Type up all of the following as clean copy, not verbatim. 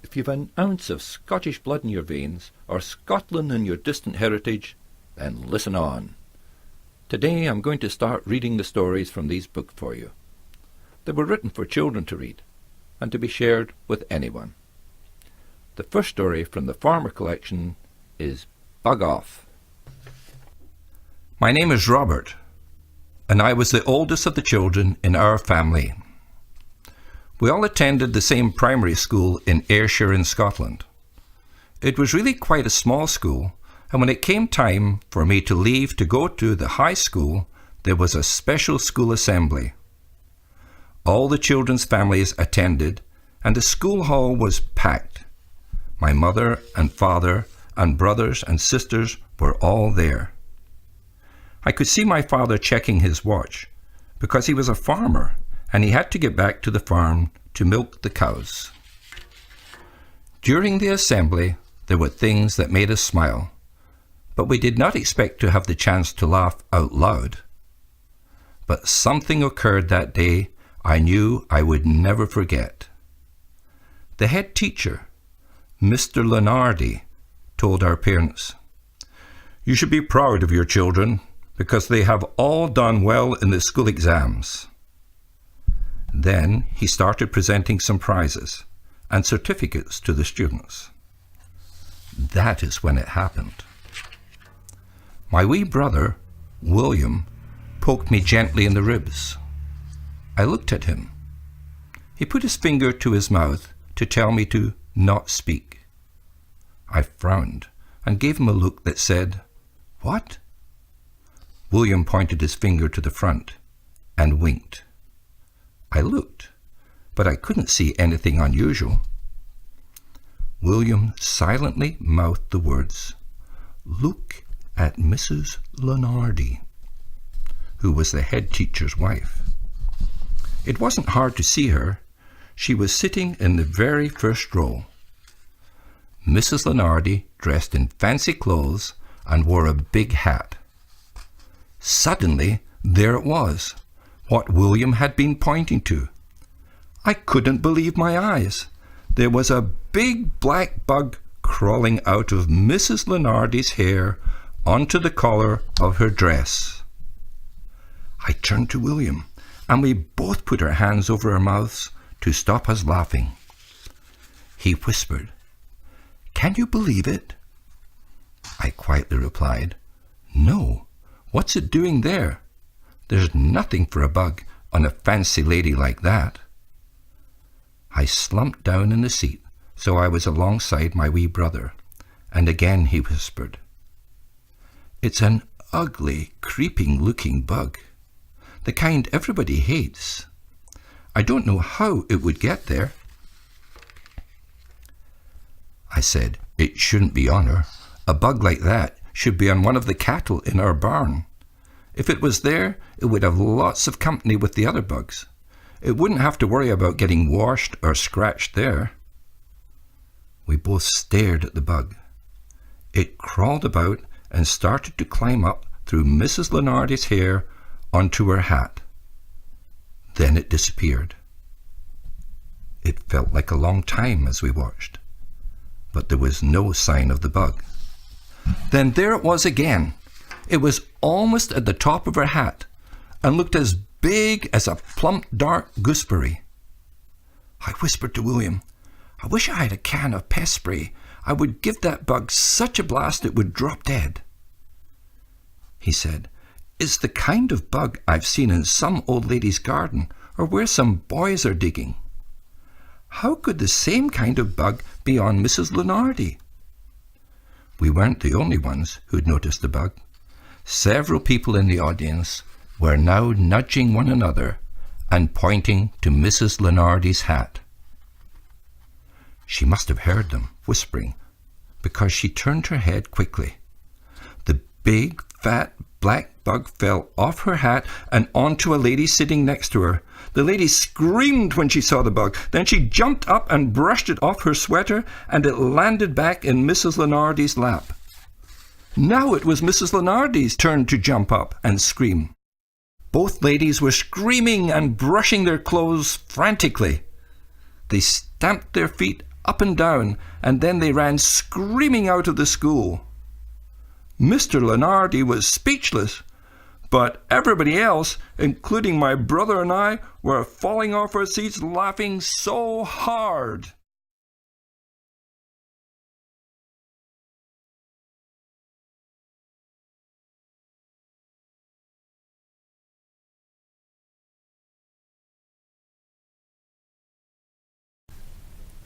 If you've an ounce of Scottish blood in your veins, or Scotland in your distant heritage, then listen on. Today I'm going to start reading the stories from these books for you. They were written for children to read, and to be shared with anyone. The first story from the Farmer collection is Bug Off. My name is Robert, and I was the oldest of the children in our family. We all attended the same primary school in Ayrshire in Scotland. It was really quite a small school, and when it came time for me to leave to go to the high school, there was a special school assembly. All the children's families attended, and the school hall was packed. My mother and father and brothers and sisters were all there. I could see my father checking his watch, because he was a farmer, and he had to get back to the farm to milk the cows. During the assembly, there were things that made us smile, but we did not expect to have the chance to laugh out loud. But something occurred that day I knew I would never forget. The head teacher, Mr. Lenardi, told our parents, "You should be proud of your children, because they have all done well in the school exams." Then he started presenting some prizes and certificates to the students. That is when it happened. My wee brother, William, poked me gently in the ribs. I looked at him. He put his finger to his mouth to tell me to not speak. I frowned and gave him a look that said, "What?" William pointed his finger to the front and winked. I looked, but I couldn't see anything unusual. William silently mouthed the words, "Look at Mrs. Lenardi," who was the head teacher's wife. It wasn't hard to see her. She was sitting in the very first row. Mrs. Lenardi dressed in fancy clothes and wore a big hat. Suddenly, there it was, what William had been pointing to. I couldn't believe my eyes. There was a big black bug crawling out of Mrs. Lenardi's hair onto the collar of her dress. I turned to William, and we both put our hands over our mouths to stop us laughing. He whispered, "Can you believe it?" I quietly replied, "No, what's it doing there? There's nothing for a bug on a fancy lady like that." I slumped down in the seat, so I was alongside my wee brother, and again he whispered, "It's an ugly, creeping-looking bug, the kind everybody hates. I don't know how it would get there." I said, "It shouldn't be on her. A bug like that should be on one of the cattle in our barn. If it was there, it would have lots of company with the other bugs. It wouldn't have to worry about getting washed or scratched there." We both stared at the bug. It crawled about and started to climb up through Mrs. Lenardi's hair onto her hat. Then it disappeared. It felt like a long time as we watched, but there was no sign of the bug. Then there it was again. It was almost at the top of her hat and looked as big as a plump dark gooseberry. I whispered to William, "I wish I had a can of pest spray. I would give that bug such a blast it would drop dead." He said, "It's the kind of bug I've seen in some old lady's garden or where some boys are digging. How could the same kind of bug be on Mrs. Lenardi?" We weren't the only ones who'd noticed the bug. Several people in the audience were now nudging one another and pointing to Mrs. Lenardi's hat. She must have heard them whispering, because she turned her head quickly. The big, fat, black bug fell off her hat and onto a lady sitting next to her. The lady screamed when she saw the bug. Then she jumped up and brushed it off her sweater, and it landed back in Mrs. Lenardi's lap. Now it was Mrs. Lenardi's turn to jump up and scream. Both ladies were screaming and brushing their clothes frantically. They stamped their feet up and down, and then they ran screaming out of the school. Mr. Lenardi was speechless, but everybody else, including my brother and I, were falling off our seats laughing so hard.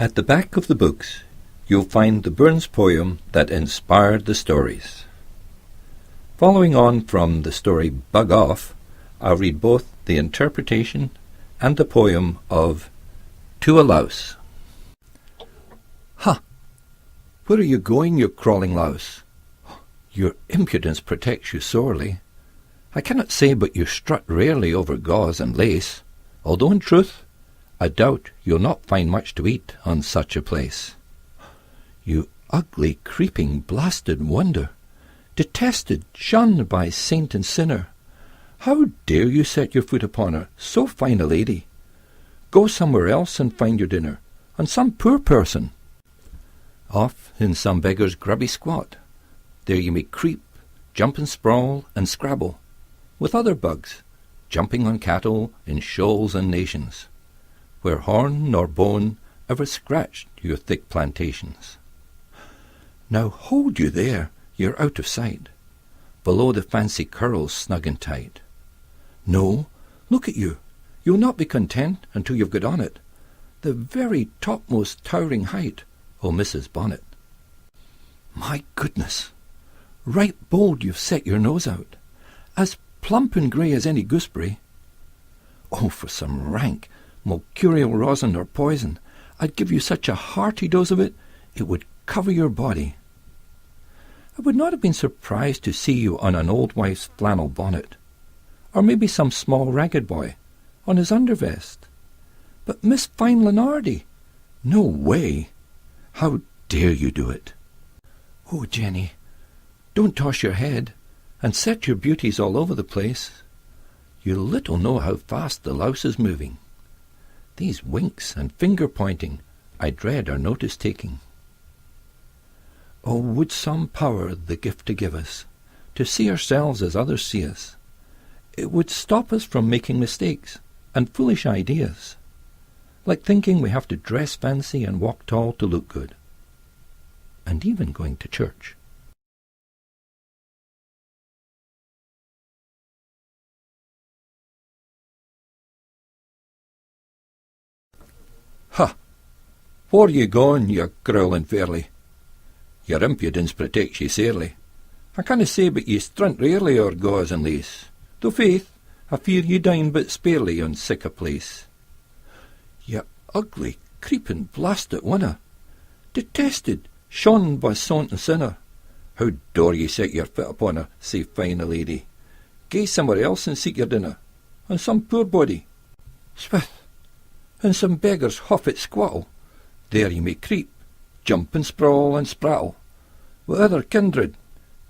At the back of the books, you'll find the Burns poem that inspired the stories. Following on from the story Bug Off, I'll read both the interpretation and the poem of To a Louse. Ha! Where are you going, you crawling louse? Your impudence protects you sorely. I cannot say but you strut rarely over gauze and lace, although in truth I doubt you'll not find much to eat on such a place. You ugly, creeping, blasted wonder, detested, shunned by saint and sinner, how dare you set your foot upon her, so fine a lady? Go somewhere else and find your dinner, on some poor person. Off in some beggar's grubby squat, there you may creep, jump and sprawl and scrabble, with other bugs, jumping on cattle in shoals and nations, where horn nor bone ever scratched your thick plantations. Now hold you there, you're out of sight, below the fancy curls snug and tight. No, look at you, you'll not be content until you've got on it, the very topmost towering height o' Mrs. Bonnet. My goodness, right bold you've set your nose out, as plump and grey as any gooseberry. Oh, for some rank mercurial rosin or poison, I'd give you such a hearty dose of it, it would cover your body. I would not have been surprised to see you on an old wife's flannel bonnet, or maybe some small ragged boy on his undervest. But Miss Fine Lenardi, no way! How dare you do it? Oh, Jenny, don't toss your head and set your beauties all over the place. You little know how fast the louse is moving. These winks and finger-pointing I dread our notice-taking. Oh, would some power the gift to give us, to see ourselves as others see us. It would stop us from making mistakes and foolish ideas, like thinking we have to dress fancy and walk tall to look good, and even going to church. Ha! Where you going, you growling fairly? Your impudence protects ye sairly. I canna say but ye strunt rarely o'er gauze and lace, though faith, I fear ye dine but sparely on sic a place. Ye ugly, creeping, blasted winner, detested, shunned by saint and sinner, how dare ye set your foot upon her, sae fine a lady? Gae somewhere else and seek your dinner, on some poor body. Swith! In some beggar's huff at squattle, there ye may creep, jump and sprawl and sprattle, with other kindred,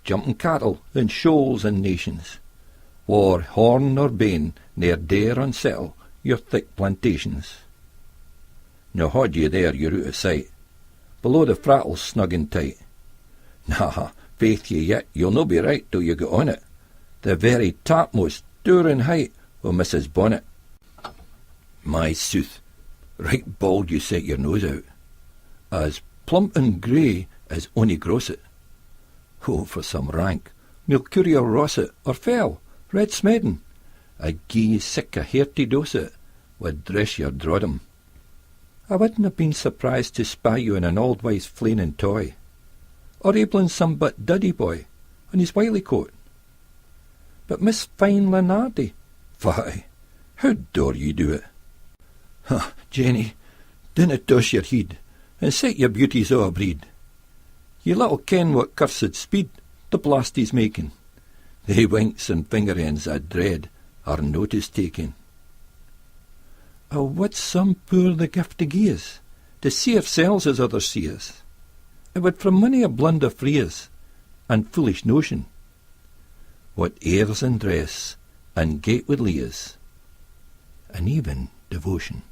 jumping cattle in shoals and nations, where horn nor bane ne'er dare unsettle your thick plantations. Now haud ye there, you're out of sight, below the frattles snug and tight. Na, faith ye yet, you'll no be right till you get on it, the very topmost towering height o' Mrs. Bonnet. My sooth, right bald you set your nose out, as plump and grey as ony grosset. Oh, for some rank, mercurial rosset, or fell, red smedden, I'd gie ye sic a hearty dose it, would dress your droddum. I wouldn't have been surprised to spy you in an old wife's flainin' toy, or abling some but duddy boy on his wily coat. But Miss Fine Lenardi, fie, how dare ye do it? Ha, Jenny, dinna toss your heed, and set your beauties o' a breed. Ye little ken what cursed speed the blast is making. They winks and finger ends I dread are notice taking. Oh, what's some poor the gift to gie us, to see ourselves as others see us? It would from many a blunder free us, and foolish notion. What airs and dress, and gait would lead us, and even devotion.